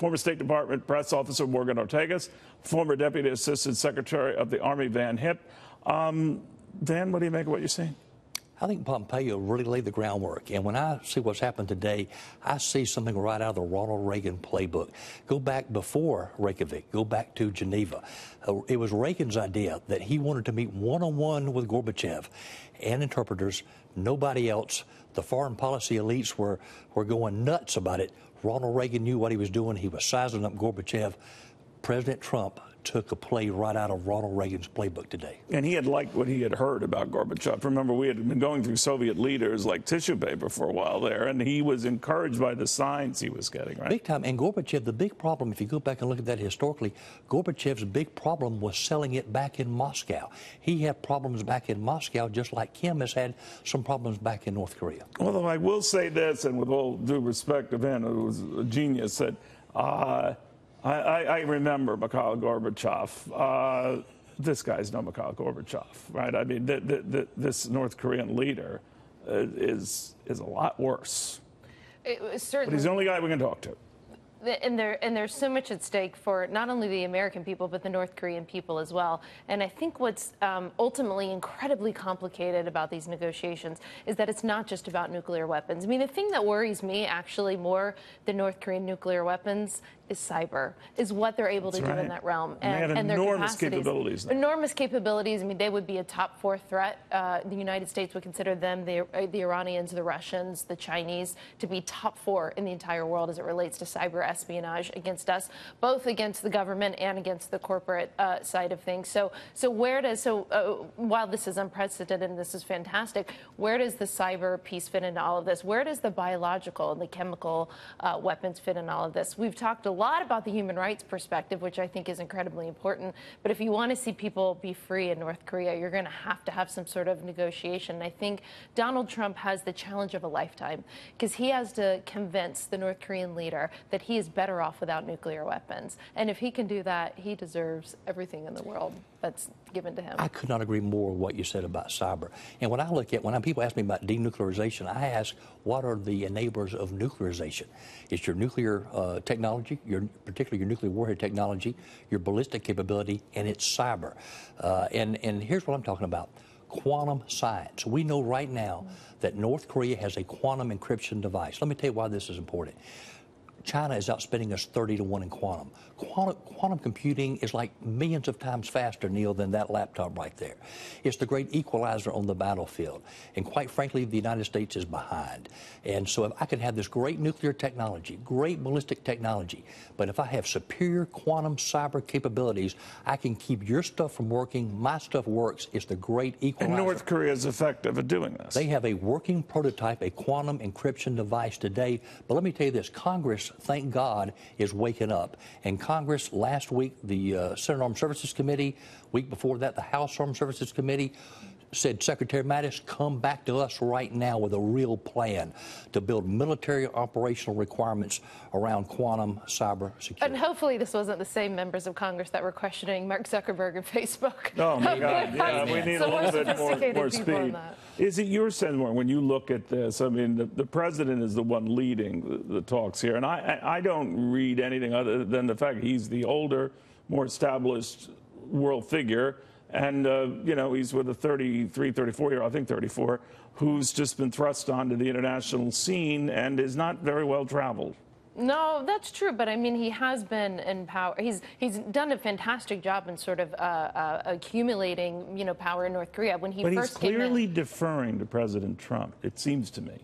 former State Department press officer Morgan Ortagus, former Deputy Assistant Secretary of the Army Van Hipp. Dan, what do you make of what you're seeing? I think Pompeo really laid the groundwork. And when I see what's happened today, I see something right out of the Ronald Reagan playbook. Go back before Reykjavik. Go back to Geneva. It was Reagan's idea that he wanted to meet one-on-one with Gorbachev and interpreters, nobody else. The foreign policy elites were going nuts about it. Ronald Reagan knew what he was doing. He was sizing up Gorbachev. President Trump took a play right out of Ronald Reagan's playbook today. And he had liked what he had heard about Gorbachev. Remember, we had been going through Soviet leaders like tissue paper for a while there, and he was encouraged by the signs he was getting, right? Big time. And Gorbachev, the big problem, if you go back and look at that historically, Gorbachev's big problem was selling it back in Moscow. He had problems back in Moscow, just like Kim has had some problems back in North Korea. Although I will say this, and with all due respect to him, who was a genius, that I remember Mikhail Gorbachev. This guy's no Mikhail Gorbachev, right? I mean, this North Korean leader is a lot worse. Certainly. But he's the only guy we can talk to. And there's so much at stake for not only the American people, but the North Korean people as well. And I think what's ultimately incredibly complicated about these negotiations is that it's not just about nuclear weapons. I mean, the thing that worries me actually more than North Korean nuclear weapons is cyber, is what they're able to do in that realm. And they have enormous capabilities. Enormous capabilities. I mean, they would be a top 4 threat. The United States would consider them, the Iranians, the Russians, the Chinese, to be top 4 in the entire world as it relates to cyber espionage against us, both against the government and against the corporate side of things. So while this is unprecedented and this is fantastic, where does the cyber piece fit into all of this? Where does the biological and the chemical weapons fit in all of this? We've talked a lot about the human rights perspective, which I think is incredibly important. But if you want to see people be free in North Korea, you're going to have some sort of negotiation. And I think Donald Trump has the challenge of a lifetime, because he has to convince the North Korean leader that he is better off without nuclear weapons. And if he can do that, he deserves everything in the world that's given to him. I could not agree more with what you said about cyber. And when I look at, when people ask me about denuclearization, I ask, what are the enablers of nuclearization? It's your nuclear technology, particularly your nuclear warhead technology, your ballistic capability, and it's cyber. And here's what I'm talking about. Quantum science. We know right now that North Korea has a quantum encryption device. Let me tell you why this is important. China is outspending us 30-1 in quantum. Quantum computing is like millions of times faster, Neil, than that laptop right there. It's the great equalizer on the battlefield. And quite frankly, the United States is behind. And so if I can have this great nuclear technology, great ballistic technology, but if I have superior quantum cyber capabilities, I can keep your stuff from working, my stuff works. It's the great equalizer. And North Korea is effective at doing this. They have a working prototype, a quantum encryption device today. But let me tell you this, Congress, thank God, is waking up. And Congress last week, the Senate Armed Services Committee, week before that, the House Armed Services Committee, said, Secretary Mattis, come back to us right now with a real plan to build military operational requirements around quantum cyber security. And hopefully this wasn't the same members of Congress that were questioning Mark Zuckerberg and Facebook. Oh, my God. Yeah, we need a little bit more speed. Is it your sense, more when you look at this? I mean, the president is the one leading the talks here. And I don't read anything other than the fact he's the older, more established world figure. And, you know, he's with a 33, 34-year-old, I think 34, who's just been thrust onto the international scene and is not very well traveled. No, that's true. But I mean, he has been in power. He's done a fantastic job in sort of accumulating, you know, power in North Korea. When he but first he's clearly deferring to President Trump, it seems to me.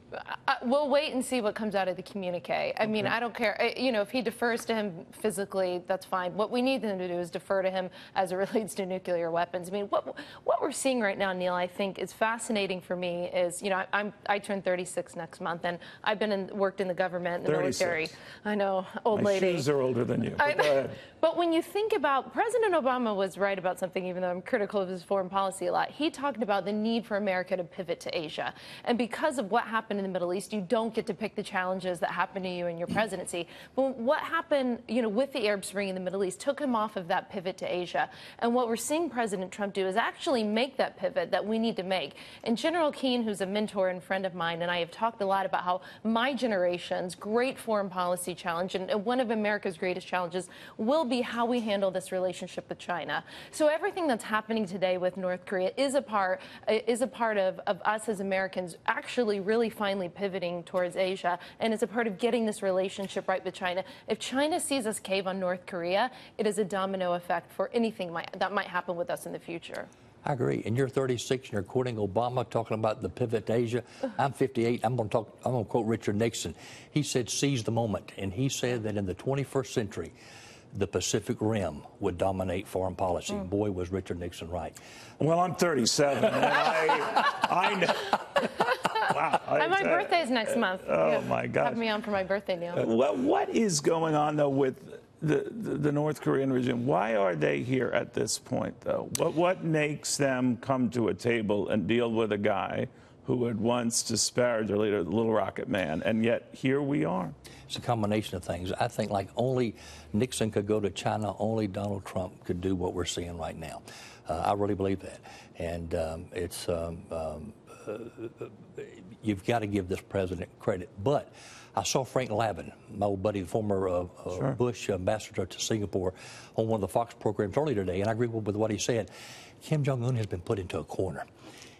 We'll wait and see what comes out of the communique. I mean, I don't care. You know, if he defers to him physically, that's fine. What we need him to do is defer to him as it relates to nuclear weapons. I mean, what we're seeing right now, Neil, I think is fascinating for me is, you know, I turn 36 next month, and I've been worked in the government, in the military. I know, old lady. My shoes are older than you. Go ahead. But when you think about, President Obama was right about something, even though I'm critical of his foreign policy a lot. He talked about the need for America to pivot to Asia. And because of what happened in the Middle East, you don't get to pick the challenges that happen to you in your presidency. But what happened, you know, with the Arab Spring in the Middle East took him off of that pivot to Asia. And what we're seeing President Trump do is actually make that pivot that we need to make. And General Keane, who's a mentor and friend of mine, and I have talked a lot about how my generation's great foreign policy policy challenge. And one of America's greatest challenges will be how we handle this relationship with China. So everything that's happening today with North Korea is a part of us as Americans actually really finally pivoting towards Asia, and it's a part of getting this relationship right with China. If China sees us cave on North Korea, it is a domino effect for anything that might happen with us in the future. I agree. And you're 36 and you're quoting Obama talking about the pivot to Asia. I'm 58. I'm going to quote Richard Nixon. He said, seize the moment. And he said that in the 21st century, the Pacific Rim would dominate foreign policy. Boy, was Richard Nixon right. Well, I'm 37. And I know. Wow. And my birthday's next month. Oh, my gosh. Have me on for my birthday, Neil. What is going on, though, with the North Korean regime? Why are they here at this point, though? What makes them come to a table and deal with a guy who had once disparaged their leader, the Little Rocket Man, and yet here we are? It's a combination of things. I think like only Nixon could go to China, only Donald Trump could do what we're seeing right now. I really believe that. And you've got to give this president credit. But I saw Frank Lavin, my old buddy, the former Bush ambassador to Singapore, on one of the Fox programs earlier today, and I agree with what he said. Kim Jong-un has been put into a corner,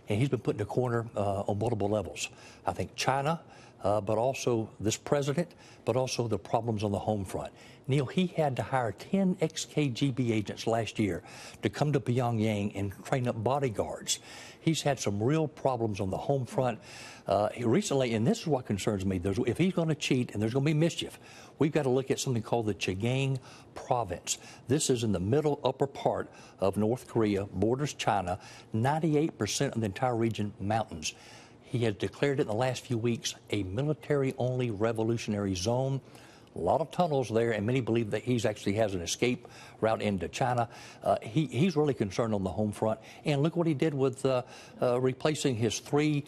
and he's been put in a corner on multiple levels. I think China, but also this president, but also the problems on the home front. Neil, he had to hire 10 ex-KGB agents last year to come to Pyongyang and train up bodyguards. He's had some real problems on the home front recently, and this is what concerns me. If he's going to cheat and there's going to be mischief, we've got to look at something called the Chegang province. This is in the middle upper part of North Korea, borders China, 98% of the entire region mountains. He has declared it in the last few weeks a military-only revolutionary zone. A lot of tunnels there, and many believe that he actually has an escape route into China. He's really concerned on the home front. And look what he did with replacing his 3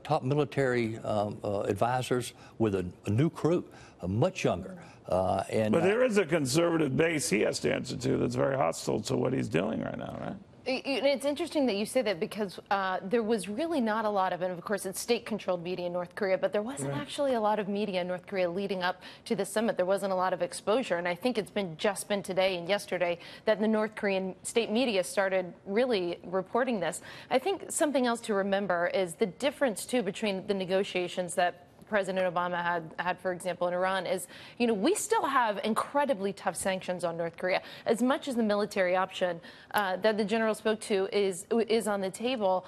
top military advisors with a new crew, much younger. But there is a conservative base he has to answer to that's very hostile to what he's doing right now, right? It's interesting that you say that because there was really not a lot of, and of course it's state-controlled media in North Korea, but there wasn't actually a lot of media in North Korea leading up to the summit. There wasn't a lot of exposure, and I think it's just been today and yesterday that the North Korean state media started really reporting this. I think something else to remember is the difference, too, between the negotiations that President Obama had, for example, in Iran is, we still have incredibly tough sanctions on North Korea. As much as the military option that the general spoke to is on the table,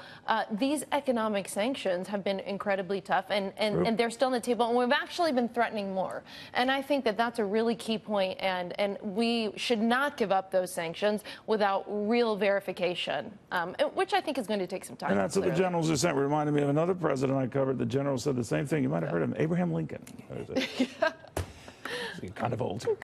these economic sanctions have been incredibly tough, and they're still on the table, and we've actually been threatening more. And I think that that's a really key point, and we should not give up those sanctions without real verification, which I think is going to take some time. And that's what the generals just sent. Reminded me of another president I covered. The general said the same thing. You might have heard of him, Abraham Lincoln. Kind of old.